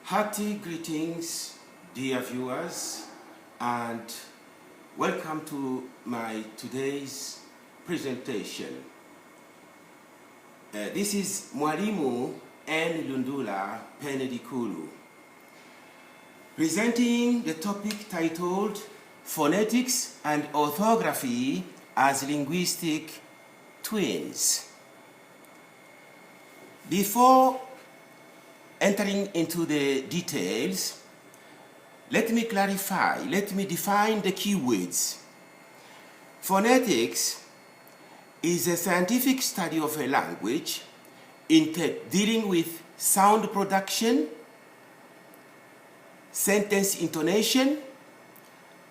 Hearty greetings, dear viewers, and welcome to my today's presentation. This is Mwalimu Ngand'osamba Penedikulu, presenting the topic titled Phonetics and Orthography as Linguistic Twins. Before entering into the details, let me define the keywords. Phonetics is a scientific study of a language dealing with sound production, sentence intonation,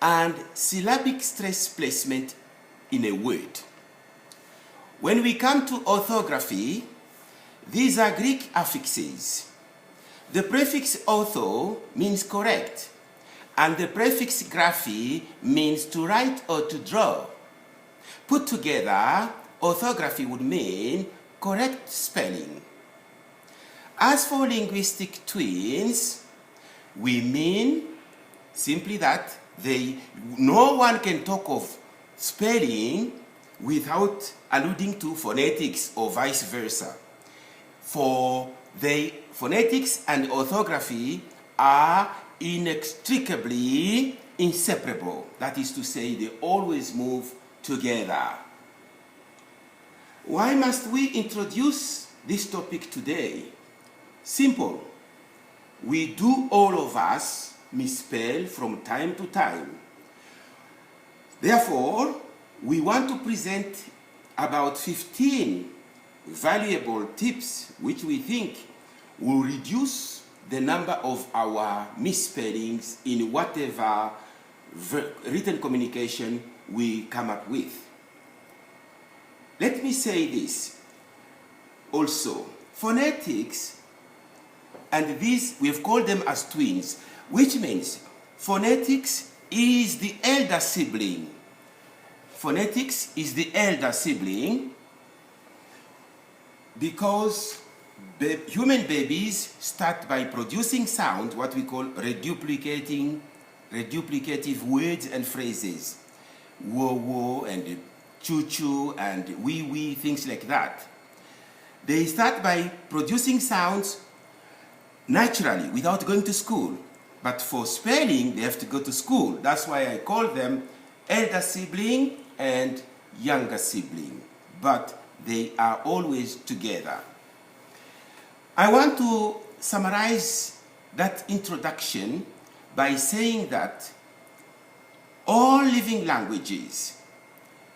and syllabic stress placement in a word. When we come to orthography, these are Greek affixes. The prefix ortho means correct, and the prefix graphy means to write or to draw. Put together, orthography would mean correct spelling. As for linguistic twins, we mean simply that no one can talk of spelling without alluding to phonetics or vice versa. For phonetics and orthography are inextricably inseparable. That is to say, they always move together. Why must we introduce this topic today? Simple. We do, all of us, misspell from time to time. Therefore, we want to present about 15 valuable tips which we think will reduce the number of our misspellings in whatever written communication we come up with. Let me say this also. Phonetics, and these we've called them as twins, which means phonetics is the elder sibling. Phonetics is the elder sibling because human babies start by producing sound, what we call reduplicative words and phrases. Wo wo and choo choo and wee wee, things like that. They start by producing sounds naturally without going to school. But for spelling, they have to go to school. That's why I call them elder sibling and younger sibling. But they are always together. I want to summarize that introduction by saying that all living languages,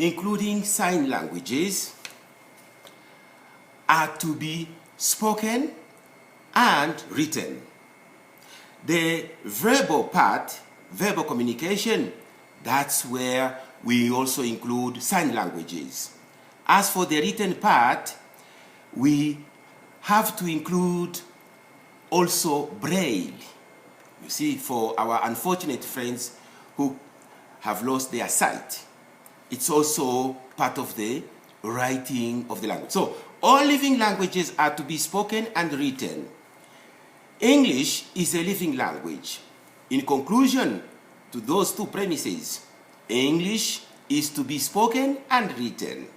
including sign languages, are to be spoken and written. The verbal part, verbal communication, that's where we also include sign languages. As for the written part, we have to include also Braille. You see, for our unfortunate friends who have lost their sight, it's also part of the writing of the language. So, all living languages are to be spoken and written. English is a living language. In conclusion to those two premises, English is to be spoken and written.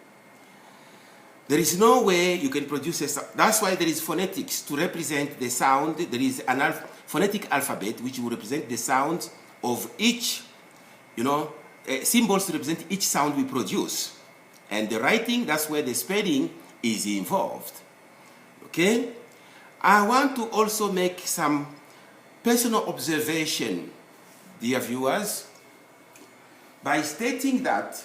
There is no way you can produce a sound. That's why there is phonetics to represent the sound. There is an phonetic alphabet which will represent the sound of each, symbols to represent each sound we produce. And the writing, that's where the spelling is involved. Okay? I want to also make some personal observation, dear viewers, by stating that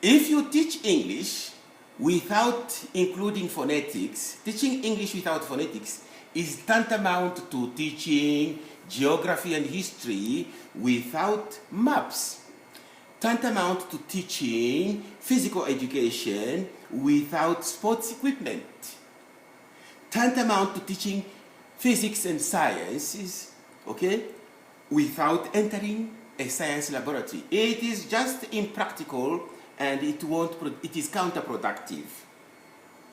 if you teach English without including phonetics, teaching English without phonetics is tantamount to teaching geography and history without maps. Tantamount to teaching physical education without sports equipment. Tantamount to teaching physics and sciences, okay, without entering a science laboratory. It is just impractical, and it is counterproductive.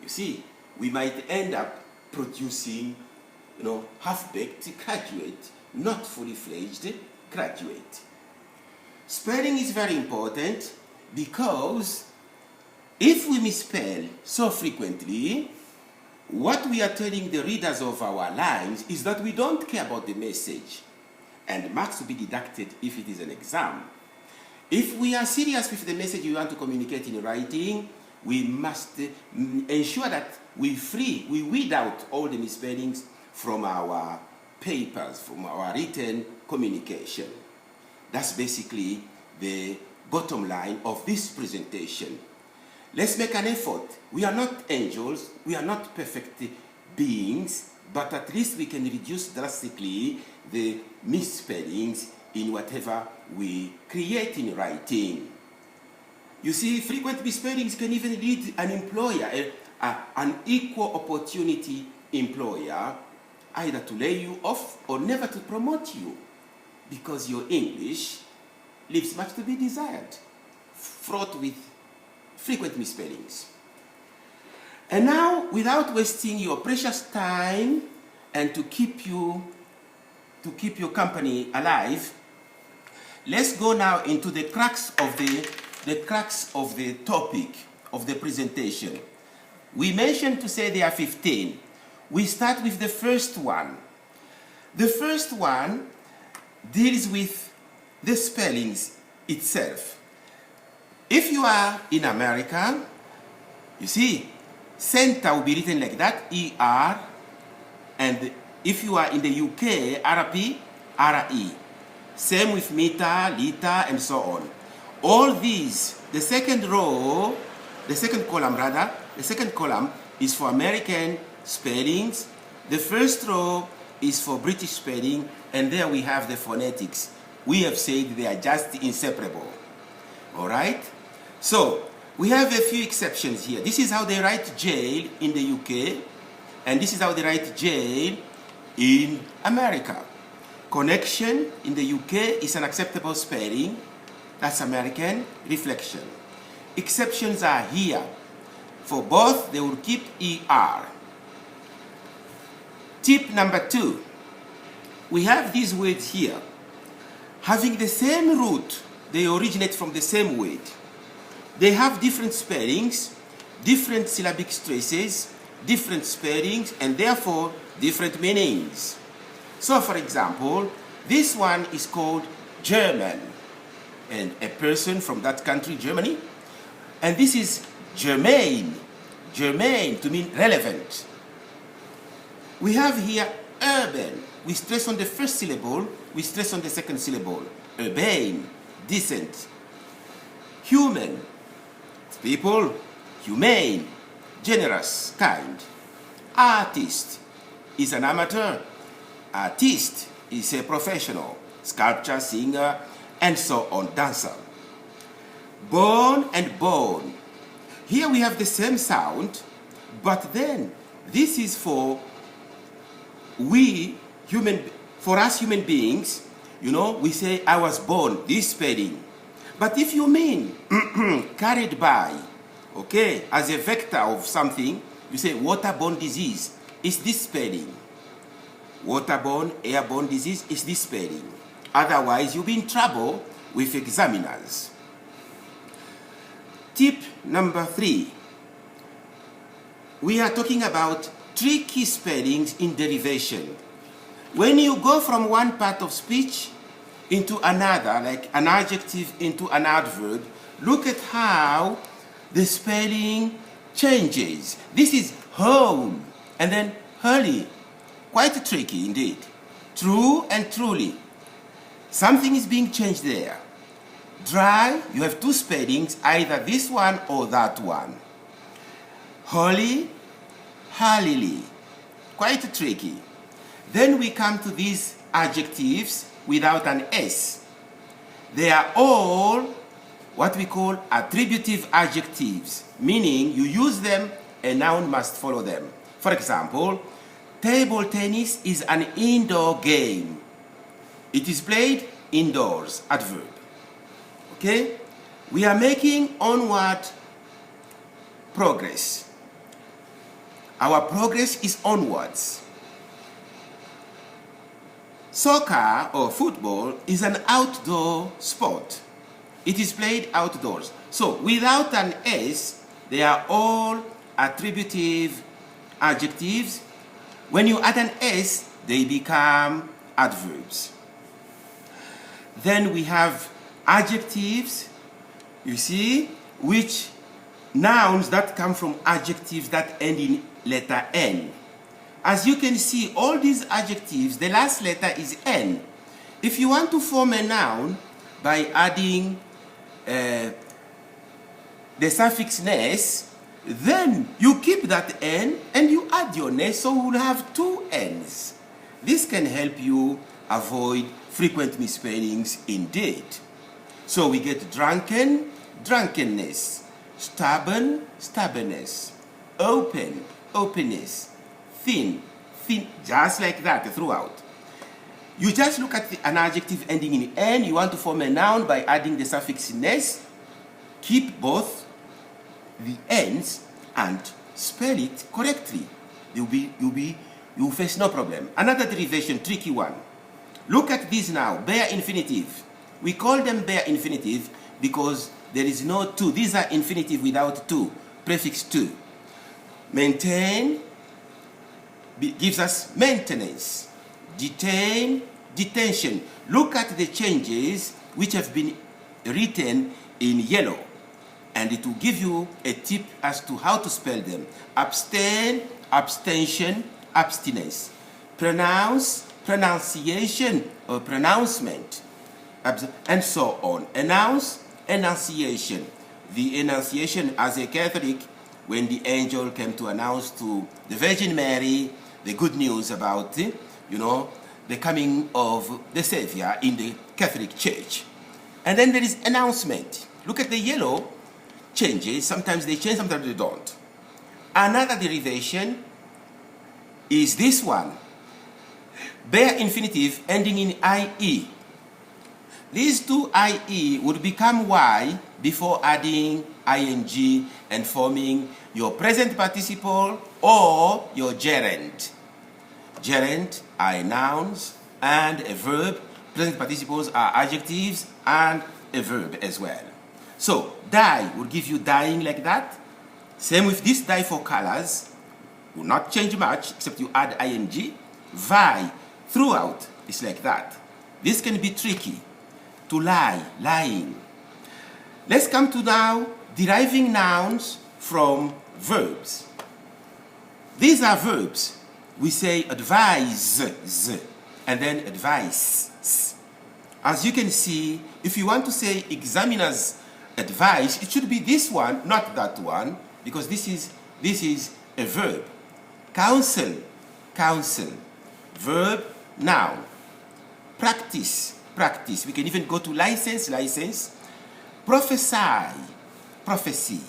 You see, we might end up producing half-baked graduate, not fully fledged graduate. Spelling is very important because if we misspell so frequently, what we are telling the readers of our lines is that we don't care about the message, and marks will be deducted if it is an exam. If we are serious with the message we want to communicate in writing, we must ensure that we weed out all the misspellings from our papers, from our written communication. That's basically the bottom line of this presentation. Let's make an effort. We are not angels, we are not perfect beings, but at least we can reduce drastically the misspellings in whatever we create in writing. You see, frequent misspellings can even lead an employer, an equal opportunity employer, either to lay you off or never to promote you, because your English leaves much to be desired, fraught with frequent misspellings. And now, without wasting your precious time and to keep your company alive, let's go now into the crux of the topic of the presentation. We mentioned to say there are 15. We start with the first one. The first one deals with the spellings itself. If you are in America, you see, center will be written like that, E-R, and if you are in the UK, RP, R-E. Same with meter, liter, and so on. All these, the second column is for American spellings. The first row is for British spelling, and there we have the phonetics. We have said they are just inseparable. All right? So, we have a few exceptions here. This is how they write jail in the UK, and this is how they write jail in America. Connection in the UK is an acceptable spelling. That's American. Reflection. Exceptions are here. For both, they will keep ER. Tip number 2. We have these words here. Having the same root, they originate from the same word. They have different spellings, different syllabic stresses, different spellings, and therefore different meanings. So, for example, this one is called German, and a person from that country, Germany. And this is germane, germane to mean relevant. We have here urban. We stress on the first syllable, we stress on the second syllable. Urbane, decent. Human, people. Humane, generous, kind. Artist is an amateur. Artist is a professional. Sculptor, singer, and so on, dancer. Born and bone. Here we have the same sound, but then this is for us human beings. We say, I was born, this spelling. But if you mean carried by, okay, as a vector of something, you say waterborne disease is this spelling. Waterborne, airborne disease is this spelling. Otherwise, you'll be in trouble with examiners. Tip number 3. We are talking about tricky spellings in derivation. When you go from one part of speech into another, like an adjective into an adverb, look at how the spelling changes. This is whole, and then wholly. Quite tricky indeed. True and truly. Something is being changed there. Dry, you have two spellings, either this one or that one. Holy, hallily. Quite tricky. Then we come to these adjectives without an S. They are all what we call attributive adjectives, meaning you use them, a noun must follow them. For example, table tennis is an indoor game. It is played indoors, adverb. Okay? We are making onward progress. Our progress is onwards. Soccer or football is an outdoor sport. It is played outdoors. So without an S, they are all attributive adjectives. When you add an S, they become adverbs. Then we have adjectives, you see, which nouns that come from adjectives that end in letter N. As you can see, all these adjectives, the last letter is N. If you want to form a noun by adding the suffix ness, then you keep that N and you add your ness, so we'll have two N's. This can help you avoid frequent misspellings indeed. So we get drunken, drunkenness, stubborn, stubbornness, open, openness, thin, thin, just like that throughout. You just look at an adjective ending in N, you want to form a noun by adding the suffix ness, keep both the N's and spell it correctly. You'll face no problem. Another derivation, tricky one. Look at this now, bare infinitive. We call them bare infinitive because there is no to. These are infinitive without to, prefix to. Maintain gives us maintenance. Detain, detention. Look at the changes which have been written in yellow, and it will give you a tip as to how to spell them. Abstain, abstention, abstinence. Pronounce, pronunciation or pronouncement, and so on. Announce, enunciation. The enunciation as a Catholic, when the angel came to announce to the Virgin Mary the good news about, the coming of the Savior in the Catholic Church. And then there is announcement. Look at the yellow changes. Sometimes they change, sometimes they don't. Another derivation is this one. Bare infinitive ending in IE. These two IE would become Y before adding ing and forming your present participle or your gerund. Gerund are nouns and a verb. Present participles are adjectives and a verb as well. So, dye will give you dyeing like that. Same with this dye for colors. Will not change much except you add ing. Vi, throughout, is like that. This can be tricky. To lie, lying. Let's come to now deriving nouns from verbs. These are verbs. We say advise, and then advice. As you can see, if you want to say examiner's advice, it should be this one, not that one, because this is a verb. Counsel, counsel. Verb, noun. Practice, practice. We can even go to license, license. Prophesy, prophecy.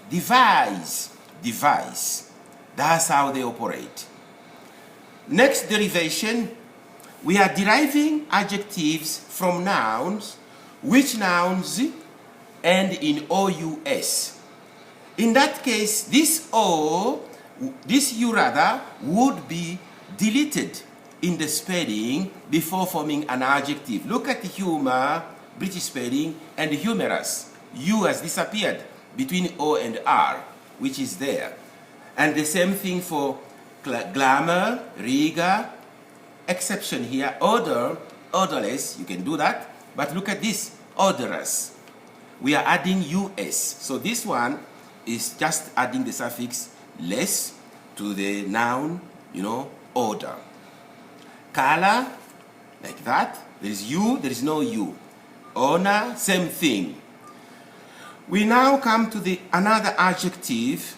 Devise, device. That's how they operate. Next derivation, we are deriving adjectives from nouns, which nouns end in OUS. In that case, this U rather, would be deleted in the spelling before forming an adjective. Look at humor, British spelling, and humorous. U has disappeared between O and R, which is there. And the same thing for glamour, rigor, exception here, odor, odorless, you can do that. But look at this, odorous. We are adding US. So this one is just adding the suffix less to the noun, odor. Color, like that. There is U, there is no U. Honor, same thing. We now come to another adjective.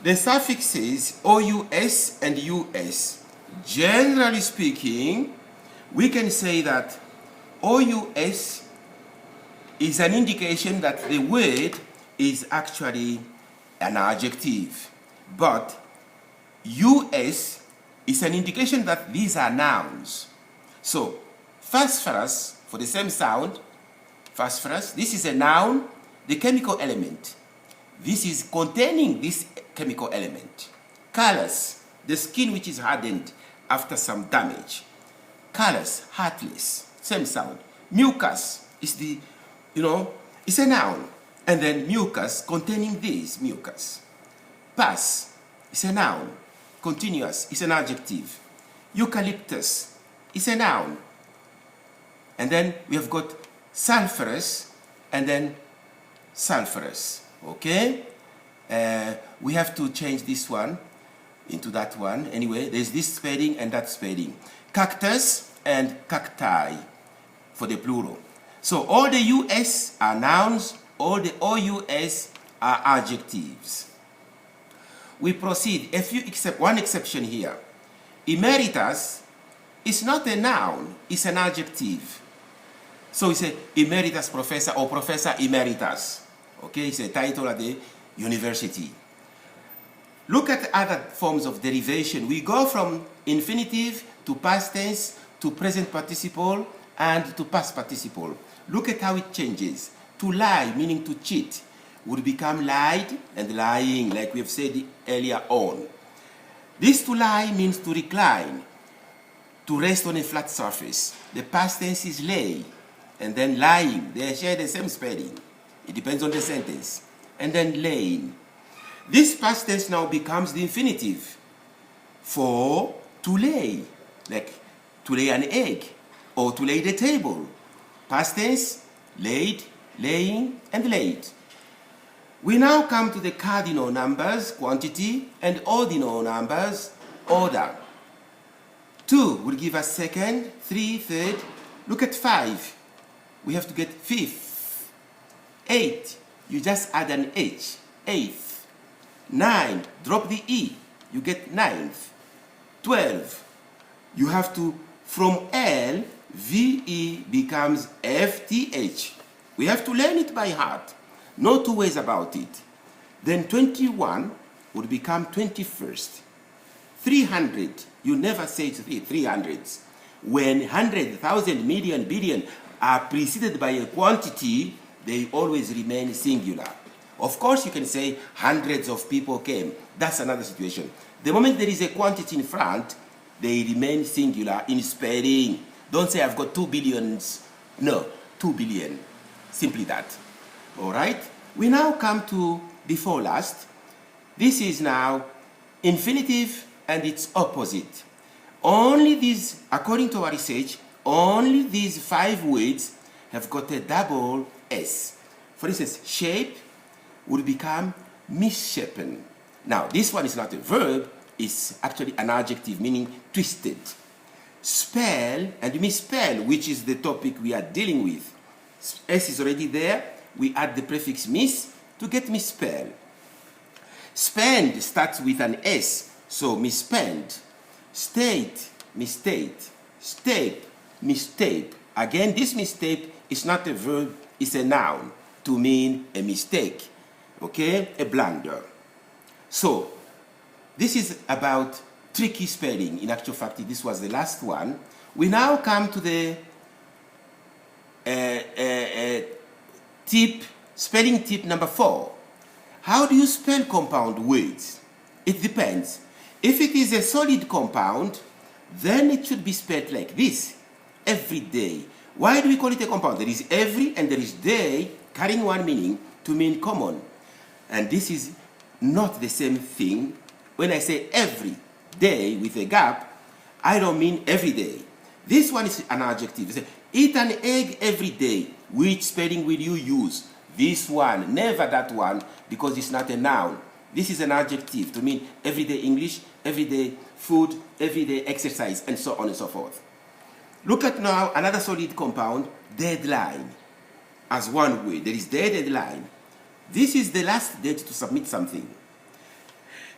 The suffixes OUS and US. Generally speaking, we can say that OUS is an indication that the word is actually an adjective. But US is an indication that these are nouns. So, phosphorus, for the same sound, phosphorus, this is a noun, the chemical element. This is containing this chemical element. Callus, the skin which is hardened after some damage. Callous, heartless, same sound. Mucus is the, it's a noun. And then mucus containing this, mucus. Pass is a noun. Continuous is an adjective. Eucalyptus is a noun. And then we have got sulphurous and then sulphurous. Okay? We have to change this one into that one. Anyway, there's this spelling and that spelling. Cactus and cacti for the plural. So all the US are nouns, all the OUS are adjectives. We proceed. One exception here. Emeritus is not a noun, it's an adjective. So it's a emeritus professor or professor emeritus. Okay, it's a title at the university. Look at other forms of derivation. We go from infinitive to past tense to present participle and to past participle. Look at how it changes. To lie, meaning to cheat, would become lied and lying, like we have said earlier on. This to lie means to recline, to rest on a flat surface. The past tense is lay, and then lying. They share the same spelling. It depends on the sentence. And then laying. This past tense now becomes the infinitive for to lay, like to lay an egg or to lay the table. Past tense, laid, laying, and laid. We now come to the cardinal numbers, quantity, and ordinal numbers, order. 2 will give us second, 3, third. Look at 5. We have to get fifth. 8, you just add an H, eighth. 9, drop the E, you get ninth. 12, you have to, from L, VE becomes FTH. We have to learn it by heart. No two ways about it. Then 21 would become 21st. 300, you never say 300s. When 100, 1,000, million, billion are preceded by a quantity, they always remain singular. Of course, you can say hundreds of people came. That's another situation. The moment there is a quantity in front, they remain singular in spelling. Don't say I've got 2 billions. No, 2 billion. Simply that. All right? We now come to before last. This is now infinitive and its opposite. Only these, according to our research, only these 5 words have got a double S. For instance, shape would become misshapen. Now, this one is not a verb, it's actually an adjective meaning twisted. Spell and misspell, which is the topic we are dealing with. S is already there. We add the prefix miss to get misspell. Spend starts with an S, so misspend. State, misstate. Stape, mistape. Again, this mistape is not a verb, it's a noun to mean a mistake, okay? A blunder. So, this is about tricky spelling. In actual fact, this was the last one. We now come to the spelling tip number 4. How do you spell compound words? It depends. If it is a solid compound, then it should be spelled like this, every day. Why do we call it a compound? There is every and there is day carrying one meaning to mean common. And this is not the same thing. When I say every day with a gap, I don't mean every day. This one is an adjective. Say, eat an egg every day. Which spelling will you use? This one, never that one, because it's not a noun. This is an adjective to mean everyday English, everyday food, everyday exercise, and so on and so forth. Look at now another solid compound, deadline, as one word. There is deadline. This is the last date to submit something.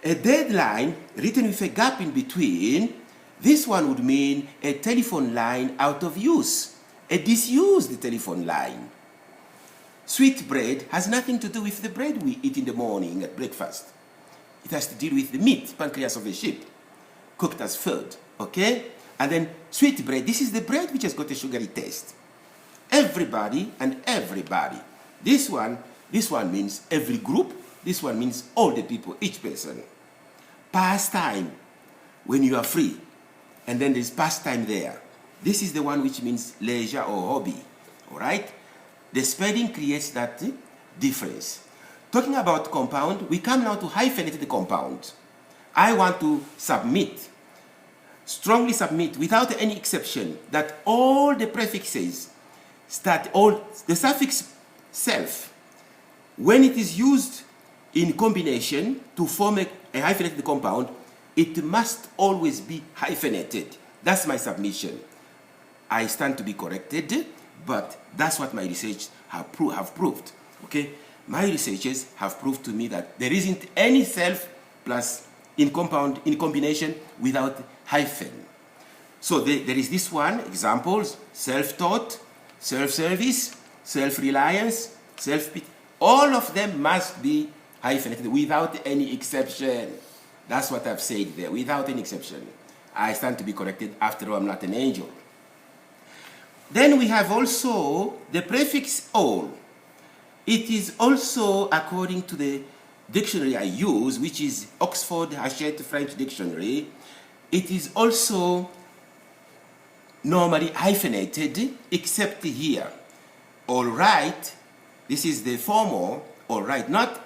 A deadline written with a gap in between, this one would mean a telephone line out of use, a disused telephone line. Sweet bread has nothing to do with the bread we eat in the morning at breakfast. It has to deal with the meat, pancreas of a sheep, cooked as food, okay? And then sweet bread, this is the bread which has got a sugary taste. Everybody and everybody. This one means every group. This one means all the people, each person. Pastime, when you are free. And then there's pastime there. This is the one which means leisure or hobby. All right? The spelling creates that difference. Talking about compound, we come now to hyphenated compound. I want to submit, strongly submit, without any exception, that all the prefixes the suffix self, when it is used in combination to form a hyphenated compound, it must always be hyphenated. That's my submission. I stand to be corrected, but that's what my research have proved. Okay, my researchers have proved to me that there isn't any self plus in combination without hyphen. So there is this one, examples: self-taught, self-service, self-reliance, self-pity. All of them must be hyphenated without any exception. That's what I've said there, without any exception. I stand to be corrected. After all, I'm not an angel. Then we have also the prefix all. It is also, according to the dictionary I use, which is Oxford Hachette French Dictionary, it is also normally hyphenated, except here. All right, this is the formal all right, not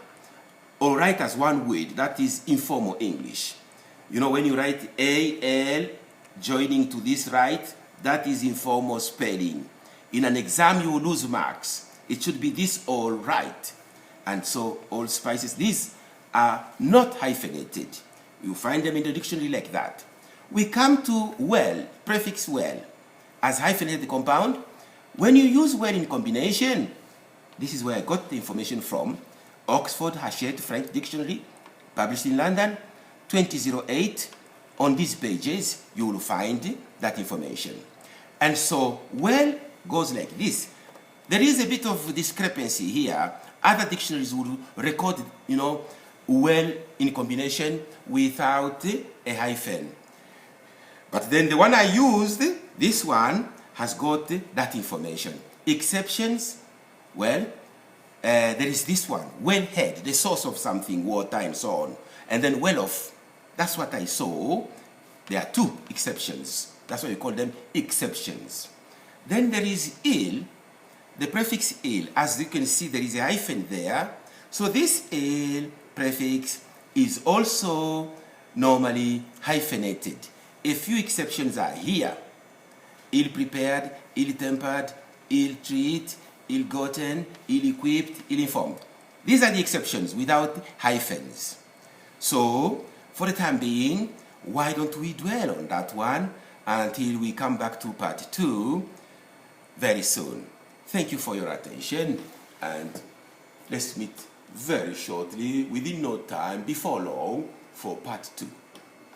all right as one word. That is informal English. You know, when you write A-L joining to this right, that is informal spelling. In an exam, you will lose marks. It should be this all right. And so all spices, these are not hyphenated. You find them in the dictionary like that. We come to well, prefix well, as hyphenated compound. When you use well in combination, this is where I got the information from, Oxford Hachette French Dictionary, published in London, 2008. On these pages, you will find that information. And so, well goes like this. There is a bit of discrepancy here. Other dictionaries will record, well in combination without a hyphen. But then the one I used, this one, has got that information. Exceptions, well, there is this one, wellhead, the source of something, water and so on. And then well off, that's what I saw. There are two exceptions. That's why we call them exceptions. Then there is ill, the prefix ill. As you can see, there is a hyphen there. So this ill prefix is also normally hyphenated. A few exceptions are here. Ill-prepared, ill-tempered, ill-treated, ill-gotten, ill-equipped, ill-informed. These are the exceptions without hyphens. So, for the time being, why don't we dwell on that one until we come back to part 2 very soon. Thank you for your attention, and let's meet very shortly, within no time, before long, for part 2.